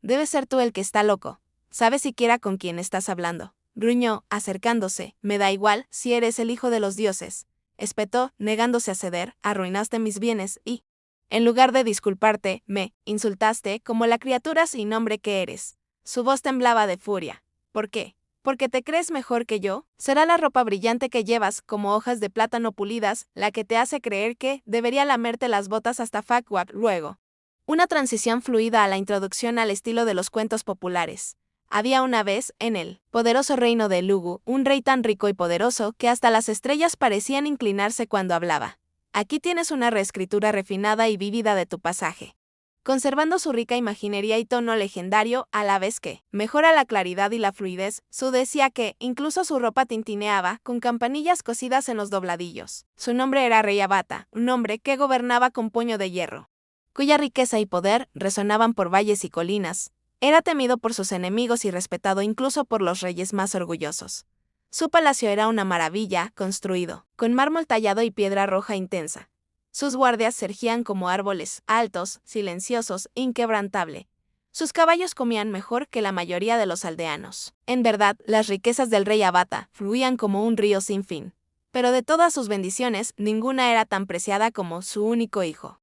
Debe ser tú el que está loco. ¿Sabes siquiera con quién estás hablando? Gruñó, acercándose. Me da igual si eres el hijo de los dioses. Espetó, negándose a ceder. Arruinaste mis bienes y, en lugar de disculparte, me insultaste como la criatura sin nombre que eres. Su voz temblaba de furia. ¿Por qué? ¿Porque te crees mejor que yo? ¿Será la ropa brillante que llevas, como hojas de plátano pulidas, la que te hace creer que debería lamerte las botas hasta Farquaad luego? Una transición fluida a la introducción al estilo de los cuentos populares. Había una vez, en el poderoso reino de Lugu, un rey tan rico y poderoso que hasta las estrellas parecían inclinarse cuando hablaba. Aquí tienes una reescritura refinada y vívida de tu pasaje, conservando su rica imaginería y tono legendario a la vez que mejora la claridad y la fluidez. Su decía que incluso su ropa tintineaba con campanillas cosidas en los dobladillos. Su nombre era Rey Abata, un hombre que gobernaba con puño de hierro, cuya riqueza y poder resonaban por valles y colinas. Era temido por sus enemigos y respetado incluso por los reyes más orgullosos. Su palacio era una maravilla, construido con mármol tallado y piedra roja intensa. Sus guardias surgían como árboles, altos, silenciosos, inquebrantable. Sus caballos comían mejor que la mayoría de los aldeanos. En verdad, las riquezas del rey Abata fluían como un río sin fin. Pero de todas sus bendiciones, ninguna era tan preciada como su único hijo.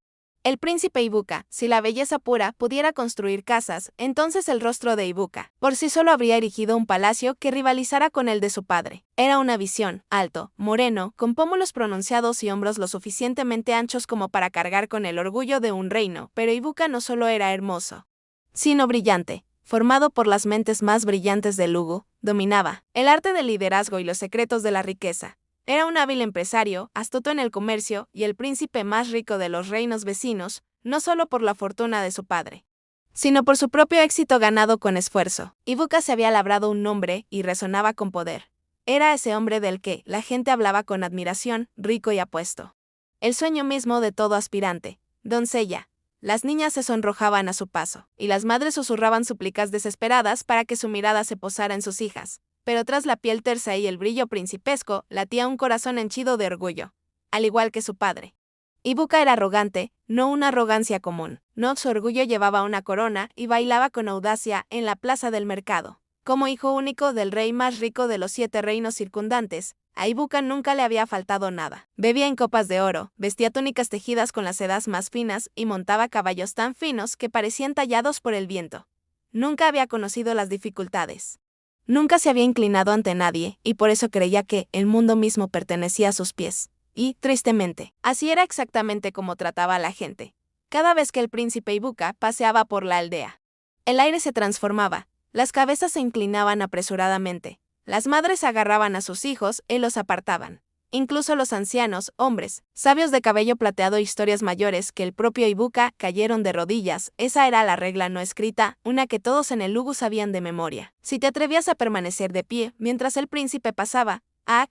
El príncipe Ibuka. Si la belleza pura pudiera construir casas, entonces el rostro de Ibuka por sí solo habría erigido un palacio que rivalizara con el de su padre. Era una visión, alto, moreno, con pómulos pronunciados y hombros lo suficientemente anchos como para cargar con el orgullo de un reino, pero Ibuka no solo era hermoso, sino brillante. Formado por las mentes más brillantes de Lugu, dominaba el arte del liderazgo y los secretos de la riqueza. Era un hábil empresario, astuto en el comercio y el príncipe más rico de los reinos vecinos, no solo por la fortuna de su padre, sino por su propio éxito ganado con esfuerzo. Ibuka se había labrado un nombre y resonaba con poder. Era ese hombre del que la gente hablaba con admiración, rico y apuesto. El sueño mismo de todo aspirante. Doncella. Las niñas se sonrojaban a su paso, y las madres susurraban súplicas desesperadas para que su mirada se posara en sus hijas. Pero tras la piel tersa y el brillo principesco, latía un corazón henchido de orgullo, al igual que su padre. Ibuka era arrogante, no una arrogancia común. No, su orgullo llevaba una corona y bailaba con audacia en la plaza del mercado. Como hijo único del rey más rico de los 7 reinos circundantes, a Ibuka nunca le había faltado nada. Bebía en copas de oro, vestía túnicas tejidas con las sedas más finas y montaba caballos tan finos que parecían tallados por el viento. Nunca había conocido las dificultades. Nunca se había inclinado ante nadie, y por eso creía que el mundo mismo pertenecía a sus pies. Y, tristemente, así era exactamente como trataba a la gente. Cada vez que el príncipe Ibuka paseaba por la aldea, el aire se transformaba, las cabezas se inclinaban apresuradamente, las madres agarraban a sus hijos y los apartaban. Incluso los ancianos, hombres, sabios de cabello plateado e historias mayores que el propio Ibuka, cayeron de rodillas. Esa era la regla no escrita, una que todos en el Lugu sabían de memoria. Si te atrevías a permanecer de pie mientras el príncipe pasaba,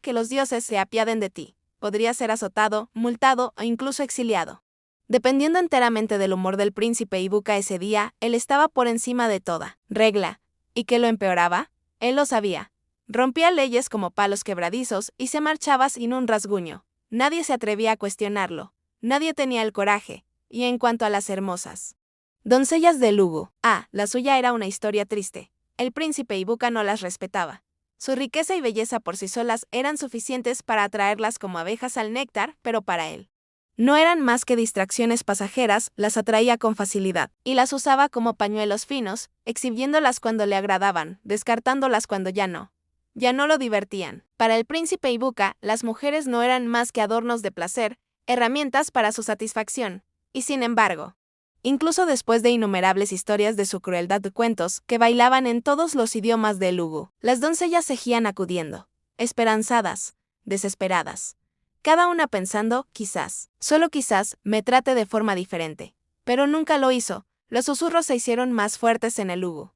que los dioses se apiaden de ti. Podrías ser azotado, multado o incluso exiliado. Dependiendo enteramente del humor del príncipe Ibuka ese día, él estaba por encima de toda regla. ¿Y qué lo empeoraba? Él lo sabía. Rompía leyes como palos quebradizos y se marchaba sin un rasguño. Nadie se atrevía a cuestionarlo. Nadie tenía el coraje. Y en cuanto a las hermosas doncellas de Lugu, la suya era una historia triste. El príncipe Ibuka no las respetaba. Su riqueza y belleza por sí solas eran suficientes para atraerlas como abejas al néctar, pero para él no eran más que distracciones pasajeras. Las atraía con facilidad, y las usaba como pañuelos finos, exhibiéndolas cuando le agradaban, descartándolas cuando ya no lo divertían. Para el príncipe Ibuka, las mujeres no eran más que adornos de placer, herramientas para su satisfacción. Y sin embargo, incluso después de innumerables historias de su crueldad de cuentos que bailaban en todos los idiomas de Lugu, las doncellas seguían acudiendo, esperanzadas, desesperadas. Cada una pensando, quizás, solo quizás, me trate de forma diferente. Pero nunca lo hizo. Los susurros se hicieron más fuertes en el Lugu.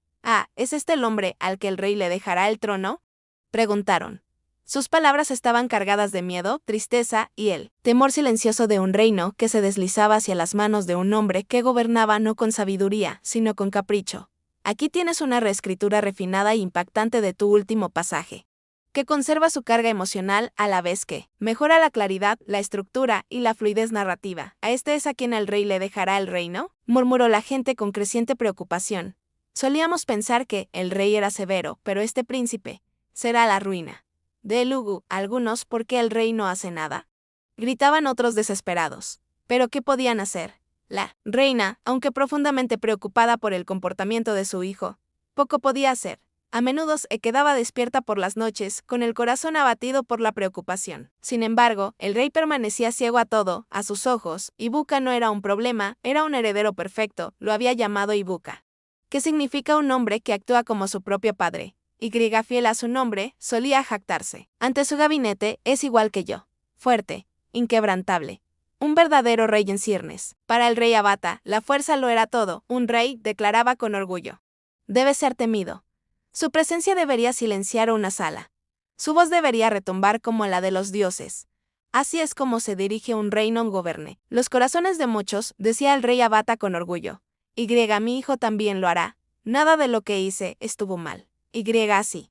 ¿Es este el hombre al que el rey le dejará el trono?, preguntaron. Sus palabras estaban cargadas de miedo, tristeza y el temor silencioso de un reino que se deslizaba hacia las manos de un hombre que gobernaba no con sabiduría, sino con capricho. Aquí tienes una reescritura refinada e impactante de tu último pasaje, que conserva su carga emocional a la vez que mejora la claridad, la estructura y la fluidez narrativa. ¿A este es a quien el rey le dejará el reino?, murmuró la gente con creciente preocupación. Solíamos pensar que el rey era severo, pero este príncipe será la ruina de Elugu. Algunos, ¿por qué el rey no hace nada?, gritaban otros desesperados. ¿Pero qué podían hacer? La reina, aunque profundamente preocupada por el comportamiento de su hijo, poco podía hacer. A menudo se quedaba despierta por las noches, con el corazón abatido por la preocupación. Sin embargo, el rey permanecía ciego a todo, a sus ojos. Ibuka no era un problema, era un heredero perfecto, lo había llamado Ibuka. ¿Qué significa un hombre que actúa como su propio padre? Y fiel a su nombre, solía jactarse. Ante su gabinete, es igual que yo. Fuerte, inquebrantable. Un verdadero rey en ciernes. Para el rey Abata, la fuerza lo era todo. Un rey, declaraba con orgullo. Debe ser temido. Su presencia debería silenciar una sala. Su voz debería retumbar como la de los dioses. Así es como se dirige un rey non governe. Los corazones de muchos, decía el rey Abata con orgullo. Mi hijo también lo hará. Nada de lo que hice estuvo mal. Así.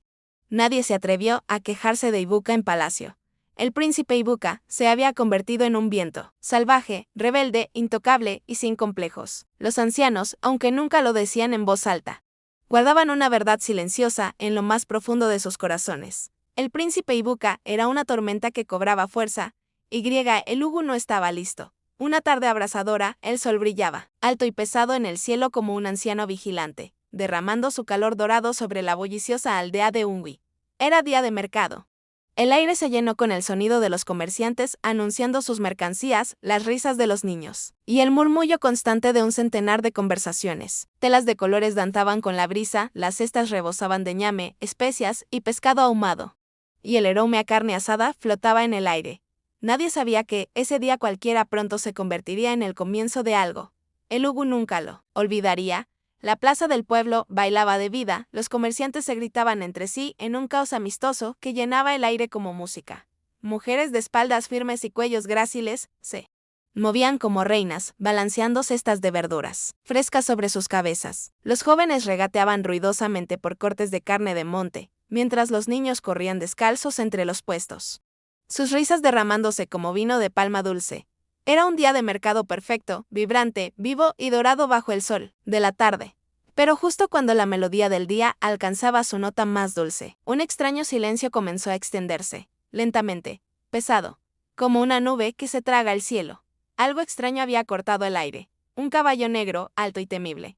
Nadie se atrevió a quejarse de Ibuka en palacio. El príncipe Ibuka se había convertido en un viento, salvaje, rebelde, intocable y sin complejos. Los ancianos, aunque nunca lo decían en voz alta, guardaban una verdad silenciosa en lo más profundo de sus corazones. El príncipe Ibuka era una tormenta que cobraba fuerza. Elugu no estaba listo. Una tarde abrasadora, el sol brillaba, alto y pesado en el cielo como un anciano vigilante, derramando su calor dorado sobre la bulliciosa aldea de Ungwi. Era día de mercado. El aire se llenó con el sonido de los comerciantes anunciando sus mercancías, las risas de los niños, y el murmullo constante de un centenar de conversaciones. Telas de colores danzaban con la brisa, las cestas rebosaban de ñame, especias y pescado ahumado. Y el aroma a carne asada flotaba en el aire. Nadie sabía que, ese día cualquiera pronto se convertiría en el comienzo de algo. Elugu nunca lo olvidaría. La plaza del pueblo bailaba de vida, los comerciantes se gritaban entre sí en un caos amistoso que llenaba el aire como música. Mujeres de espaldas firmes y cuellos gráciles se movían como reinas, balanceando cestas de verduras frescas sobre sus cabezas. Los jóvenes regateaban ruidosamente por cortes de carne de monte, mientras los niños corrían descalzos entre los puestos, sus risas derramándose como vino de palma dulce. Era un día de mercado perfecto, vibrante, vivo y dorado bajo el sol de la tarde. Pero justo cuando la melodía del día alcanzaba su nota más dulce, un extraño silencio comenzó a extenderse, lentamente, pesado, como una nube que se traga el cielo. Algo extraño había cortado el aire. Un caballo negro, alto y temible,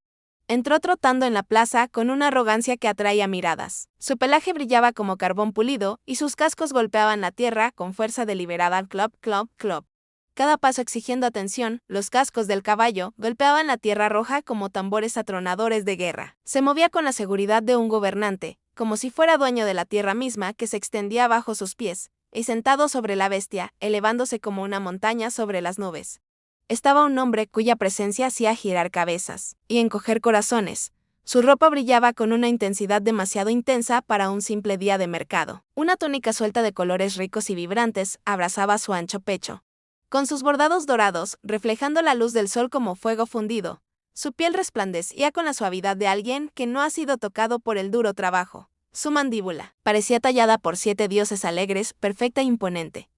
entró trotando en la plaza con una arrogancia que atraía miradas. Su pelaje brillaba como carbón pulido y sus cascos golpeaban la tierra con fuerza deliberada. Clop, clop, clop. Cada paso exigiendo atención, los cascos del caballo golpeaban la tierra roja como tambores atronadores de guerra. Se movía con la seguridad de un gobernante, como si fuera dueño de la tierra misma que se extendía bajo sus pies, y sentado sobre la bestia, elevándose como una montaña sobre las nubes, estaba un hombre cuya presencia hacía girar cabezas y encoger corazones. Su ropa brillaba con una intensidad demasiado intensa para un simple día de mercado. Una túnica suelta de colores ricos y vibrantes abrazaba su ancho pecho, con sus bordados dorados, reflejando la luz del sol como fuego fundido. Su piel resplandecía con la suavidad de alguien que no ha sido tocado por el duro trabajo. Su mandíbula parecía tallada por 7 dioses alegres, perfecta e imponente.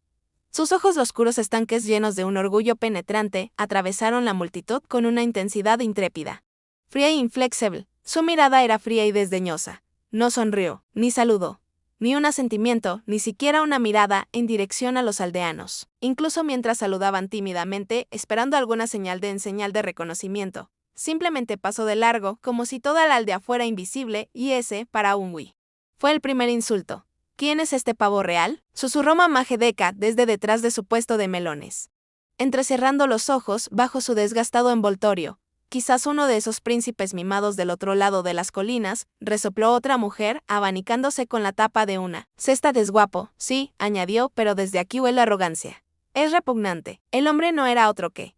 Sus ojos oscuros estanques llenos de un orgullo penetrante atravesaron la multitud con una intensidad intrépida. Fría e inflexible, su mirada era fría y desdeñosa. No sonrió, ni saludó, ni un asentimiento, ni siquiera una mirada en dirección a los aldeanos. Incluso mientras saludaban tímidamente, esperando alguna señal de reconocimiento, simplemente pasó de largo, como si toda la aldea fuera invisible, y ese, para Ungwi, fue el primer insulto. ¿Quién es este pavo real?, susurró Mamá Hideka desde detrás de su puesto de melones, entrecerrando los ojos bajo su desgastado envoltorio. Quizás uno de esos príncipes mimados del otro lado de las colinas, resopló otra mujer, abanicándose con la tapa de una cesta. Desguapo, sí, añadió, pero desde aquí huele arrogancia. Es repugnante. El hombre no era otro que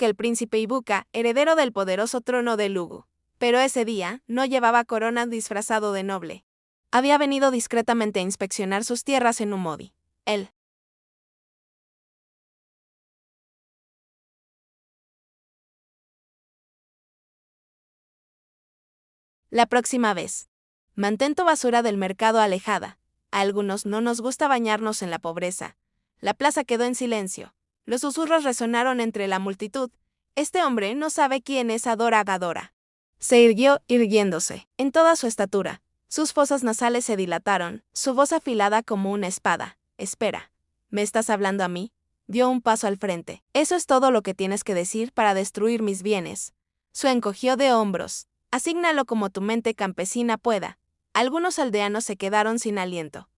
el príncipe Ibuka, heredero del poderoso trono de Elugu. Pero ese día, no llevaba corona disfrazado de noble. Había venido discretamente a inspeccionar sus tierras en Umodi. Él La próxima vez. Mantén tu basura del mercado alejada. A algunos no nos gusta bañarnos en la pobreza. La plaza quedó en silencio. Los susurros resonaron entre la multitud. Este hombre no sabe quién es Adora Gadora. Se irguió, irguiéndose, en toda su estatura. Sus fosas nasales se dilataron, su voz afilada como una espada. Espera. ¿Me estás hablando a mí? Dio un paso al frente. Eso es todo lo que tienes que decir para destruir mis bienes. Su encogió de hombros. Asígnalo como tu mente campesina pueda. Algunos aldeanos se quedaron sin aliento.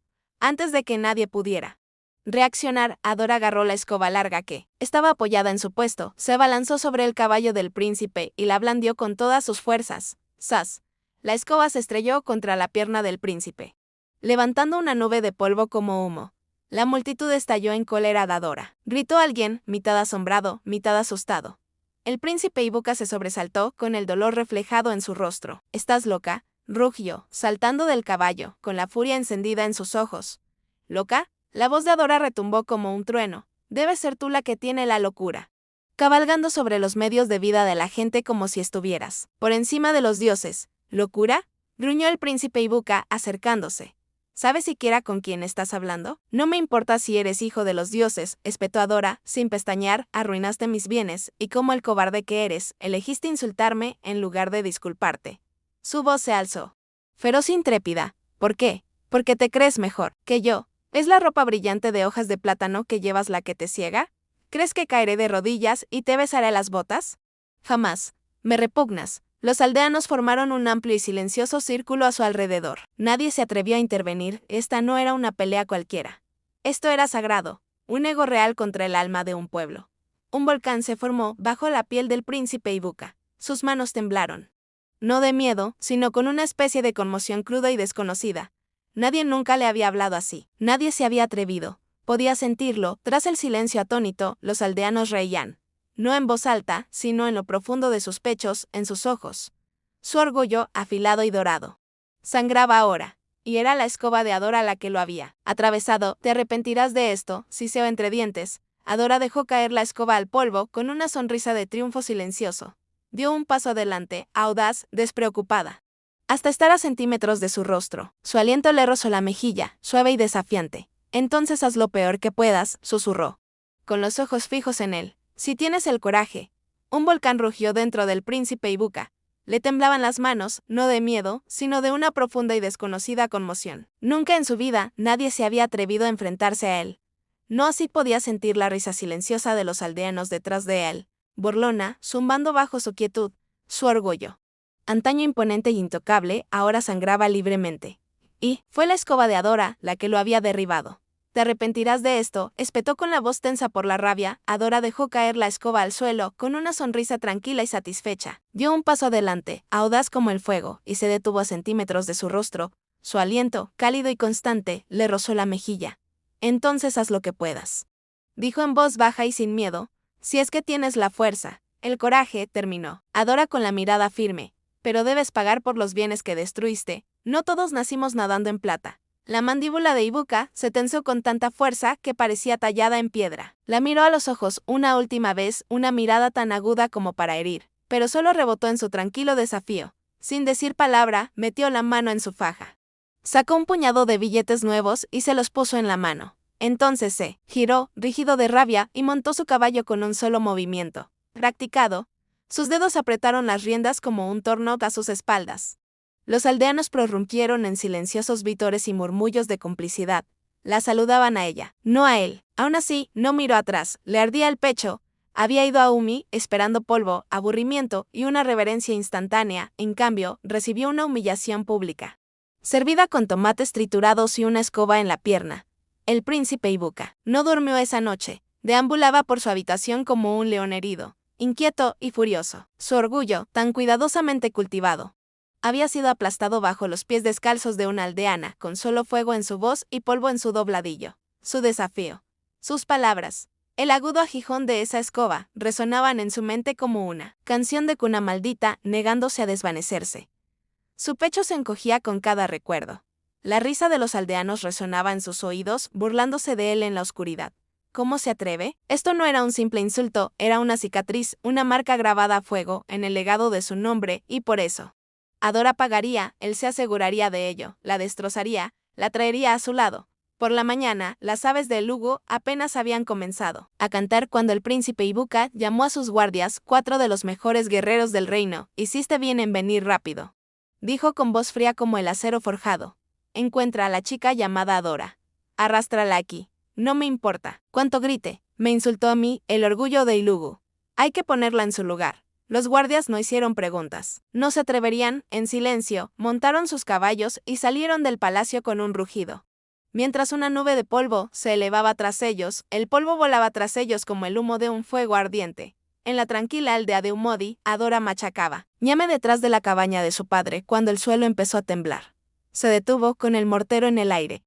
Antes de que nadie pudiera reaccionar, Adora agarró la escoba larga que estaba apoyada en su puesto, se abalanzó sobre el caballo del príncipe y la blandió con todas sus fuerzas. ¡Zas! La escoba se estrelló contra la pierna del príncipe, levantando una nube de polvo como humo. La multitud estalló en cólera de Adora. Gritó alguien, mitad asombrado, mitad asustado. El príncipe Ibuka se sobresaltó con el dolor reflejado en su rostro. ¿Estás loca? Rugió, saltando del caballo, con la furia encendida en sus ojos. ¿Loca? La voz de Adora retumbó como un trueno. Debe ser tú la que tiene la locura. Cabalgando sobre los medios de vida de la gente como si estuvieras por encima de los dioses. ¿Locura? Gruñó el príncipe Ibuka, acercándose. ¿Sabes siquiera con quién estás hablando? No me importa si eres hijo de los dioses, espetó Adora, sin pestañear, arruinaste mis bienes, y como el cobarde que eres, elegiste insultarme en lugar de disculparte. Su voz se alzó. Feroz e intrépida. ¿Por qué? Porque te crees mejor que yo. ¿Es la ropa brillante de hojas de plátano que llevas la que te ciega? ¿Crees que caeré de rodillas y te besaré las botas? Jamás. Me repugnas. Los aldeanos formaron un amplio y silencioso círculo a su alrededor. Nadie se atrevió a intervenir, esta no era una pelea cualquiera. Esto era sagrado, un ego real contra el alma de un pueblo. Un volcán se formó bajo la piel del príncipe Ibuka. Sus manos temblaron. No de miedo, sino con una especie de conmoción cruda y desconocida. Nadie nunca le había hablado así. Nadie se había atrevido. Podía sentirlo. Tras el silencio atónito, los aldeanos reían. No en voz alta, sino en lo profundo de sus pechos, en sus ojos. Su orgullo, afilado y dorado, sangraba ahora. Y era la escoba de Adora la que lo había atravesado. Te arrepentirás de esto, siseo entre dientes. Adora dejó caer la escoba al polvo con una sonrisa de triunfo silencioso. Dio un paso adelante, audaz, despreocupada, hasta estar a centímetros de su rostro. Su aliento le rozó la mejilla, suave y desafiante. Entonces haz lo peor que puedas, susurró, con los ojos fijos en él. Si tienes el coraje. Un volcán rugió dentro del príncipe Ibuka. Le temblaban las manos, no de miedo, sino de una profunda y desconocida conmoción. Nunca en su vida nadie se había atrevido a enfrentarse a él. No así podía sentir la risa silenciosa de los aldeanos detrás de él, burlona, zumbando bajo su quietud, su orgullo. Antaño imponente y intocable, ahora sangraba libremente. Y fue la escoba de Adora la que lo había derribado. Te arrepentirás de esto, espetó con la voz tensa por la rabia. Adora dejó caer la escoba al suelo, con una sonrisa tranquila y satisfecha. Dio un paso adelante, audaz como el fuego, y se detuvo a centímetros de su rostro. Su aliento, cálido y constante, le rozó la mejilla. Entonces haz lo que puedas. Dijo en voz baja y sin miedo, si es que tienes la fuerza, el coraje, terminó. Adora con la mirada firme. Pero debes pagar por los bienes que destruiste. No todos nacimos nadando en plata. La mandíbula de Ibuka se tensó con tanta fuerza que parecía tallada en piedra. La miró a los ojos una última vez, una mirada tan aguda como para herir, pero solo rebotó en su tranquilo desafío. Sin decir palabra, metió la mano en su faja. Sacó un puñado de billetes nuevos y se los puso en la mano. Entonces se giró, rígido de rabia, y montó su caballo con un solo movimiento. Practicado, sus dedos apretaron las riendas como un torno a sus espaldas. Los aldeanos prorrumpieron en silenciosos vítores y murmullos de complicidad. La saludaban a ella, no a él. Aún así, no miró atrás, le ardía el pecho. Había ido a Umi, esperando polvo, aburrimiento y una reverencia instantánea. En cambio, recibió una humillación pública, servida con tomates triturados y una escoba en la pierna. El príncipe Ibuka no durmió esa noche. Deambulaba por su habitación como un león herido, inquieto y furioso. Su orgullo, tan cuidadosamente cultivado, había sido aplastado bajo los pies descalzos de una aldeana, con solo fuego en su voz y polvo en su dobladillo. Su desafío, sus palabras, el agudo aguijón de esa escoba, resonaban en su mente como una canción de cuna maldita, negándose a desvanecerse. Su pecho se encogía con cada recuerdo. La risa de los aldeanos resonaba en sus oídos, burlándose de él en la oscuridad. ¿Cómo se atreve? Esto no era un simple insulto, era una cicatriz, una marca grabada a fuego en el legado de su nombre, y por eso Adora pagaría, él se aseguraría de ello, la destrozaría, la traería a su lado, Por la mañana, las aves de Lugu apenas habían comenzado a cantar cuando el príncipe Ibuka llamó a sus guardias, 4 de los mejores guerreros del reino. Hiciste bien en venir rápido, dijo con voz fría como el acero forjado. Encuentra a la chica llamada Adora. Arrástrala aquí. No me importa cuánto grite. Me insultó a mí, el orgullo de Ilugu. Hay que ponerla en su lugar. Los guardias no hicieron preguntas. No se atreverían, en silencio, montaron sus caballos y salieron del palacio con un rugido. Mientras una nube de polvo se elevaba tras ellos, el polvo volaba tras ellos como el humo de un fuego ardiente. En la tranquila aldea de Umodi, Adora machacaba ñame detrás de la cabaña de su padre cuando el suelo empezó a temblar. Se detuvo con el mortero en el aire.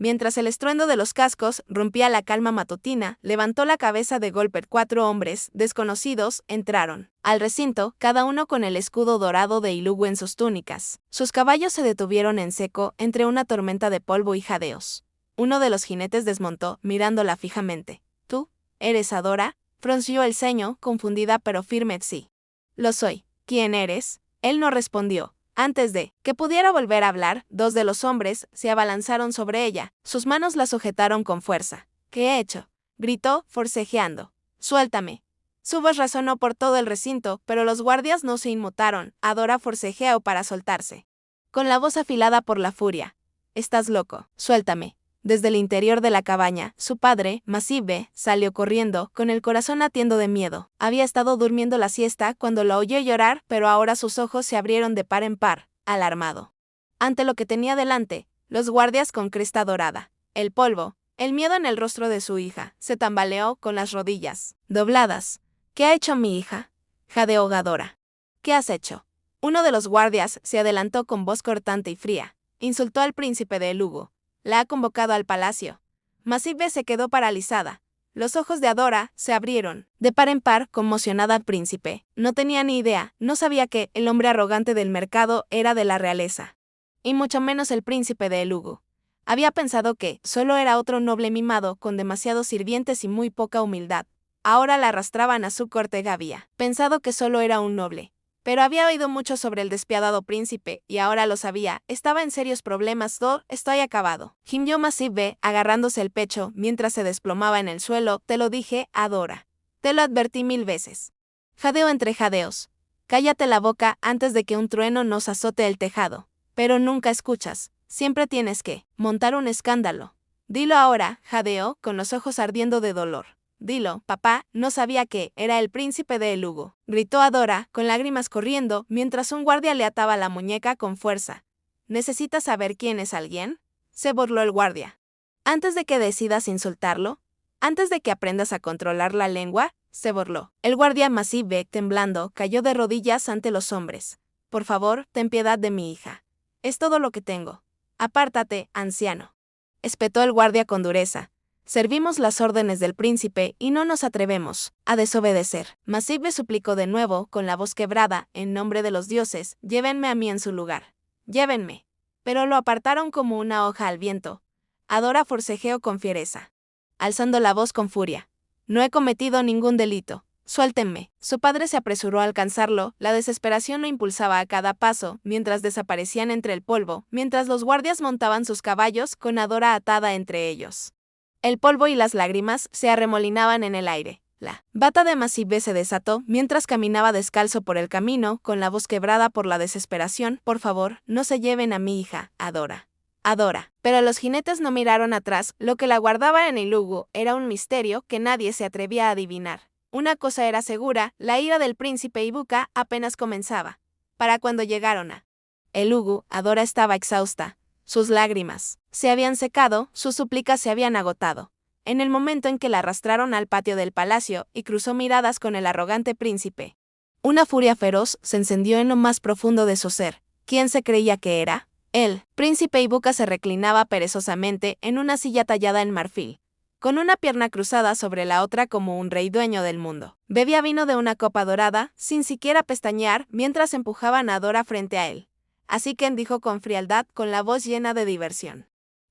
Mientras el estruendo de los cascos rompía la calma matutina, levantó la cabeza de golpe. 4 hombres desconocidos entraron al recinto, cada uno con el escudo dorado de Ilugu en sus túnicas. Sus caballos se detuvieron en seco entre una tormenta de polvo y jadeos. Uno de los jinetes desmontó, mirándola fijamente. ¿Tú? ¿Eres Adora? Frunció el ceño, confundida pero firme. Sí. Lo soy. ¿Quién eres? Él no respondió. Antes de que pudiera volver a hablar, 2 de los hombres se abalanzaron sobre ella. Sus manos la sujetaron con fuerza. ¿Qué he hecho?, gritó, forcejeando. Suéltame. Su voz resonó por todo el recinto, pero los guardias no se inmutaron. Adora forcejeó para soltarse, con la voz afilada por la furia. Estás loco. Suéltame. Desde el interior de la cabaña, su padre, Masibe, salió corriendo, con el corazón latiendo de miedo. Había estado durmiendo la siesta cuando la oyó llorar, pero ahora sus ojos se abrieron de par en par, alarmado ante lo que tenía delante, los guardias con cresta dorada, el polvo, el miedo en el rostro de su hija. Se tambaleó con las rodillas dobladas. ¿Qué ha hecho mi hija?, jadeó Adora. ¿Qué has hecho? Uno de los guardias se adelantó con voz cortante y fría. Insultó al príncipe de Elugu. La ha convocado al palacio. Masibe se quedó paralizada. Los ojos de Adora se abrieron, de par en par, conmocionada al príncipe. No tenía ni idea, no sabía que el hombre arrogante del mercado era de la realeza. Y mucho menos el príncipe de Elugu. Había pensado que solo era otro noble mimado con demasiados sirvientes y muy poca humildad. Ahora la arrastraban a su corte. Había pensado que solo era un noble. Pero había oído mucho sobre el despiadado príncipe, y ahora lo sabía. Estaba en serios problemas. Estoy acabado. Gimió Masibe, agarrándose el pecho mientras se desplomaba en el suelo. Te lo dije, Adora. Te lo advertí 1000 veces. Jadeo entre jadeos. Cállate la boca antes de que un trueno nos azote el tejado. Pero nunca escuchas. Siempre tienes que montar un escándalo. Dilo ahora, jadeó, con los ojos ardiendo de dolor. Dilo, papá, no sabía que era el príncipe de Elugu, gritó Adora, con lágrimas corriendo, mientras un guardia le ataba la muñeca con fuerza. ¿Necesitas saber quién es alguien?, se burló el guardia. Antes de que decidas insultarlo, antes de que aprendas a controlar la lengua, se burló. El guardia Masibe, temblando, cayó de rodillas ante los hombres. Por favor, ten piedad de mi hija. Es todo lo que tengo. Apártate, anciano, espetó el guardia con dureza. Servimos las órdenes del príncipe y no nos atrevemos a desobedecer. Masibe suplicó de nuevo, con la voz quebrada, en nombre de los dioses, llévenme a mí en su lugar. Llévenme. Pero lo apartaron como una hoja al viento. Adora forcejeó con fiereza, alzando la voz con furia. No he cometido ningún delito. Suéltenme. Su padre se apresuró a alcanzarlo, la desesperación lo impulsaba a cada paso, mientras desaparecían entre el polvo, mientras los guardias montaban sus caballos, con Adora atada entre ellos. El polvo y las lágrimas se arremolinaban en el aire. La bata de Masibe se desató mientras caminaba descalzo por el camino, con la voz quebrada por la desesperación. Por favor, no se lleven a mi hija, Adora. Adora. Pero los jinetes no miraron atrás. Lo que la guardaba en Elugu era un misterio que nadie se atrevía a adivinar. Una cosa era segura, la ira del príncipe Ibuka apenas comenzaba. Para cuando llegaron a Elugu, Adora estaba exhausta. Sus lágrimas se habían secado, sus súplicas se habían agotado. En el momento en que la arrastraron al patio del palacio y cruzó miradas con el arrogante príncipe, una furia feroz se encendió en lo más profundo de su ser. ¿Quién se creía que era? El príncipe Ibuka se reclinaba perezosamente en una silla tallada en marfil, con una pierna cruzada sobre la otra como un rey dueño del mundo. Bebía vino de una copa dorada, sin siquiera pestañear, mientras empujaban a Adora frente a él. Así que dijo con frialdad, con la voz llena de diversión.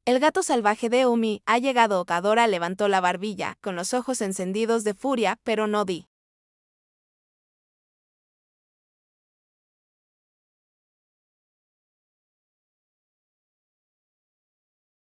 El gato salvaje de Umi ha llegado. Adora levantó la barbilla, con los ojos encendidos de furia, pero no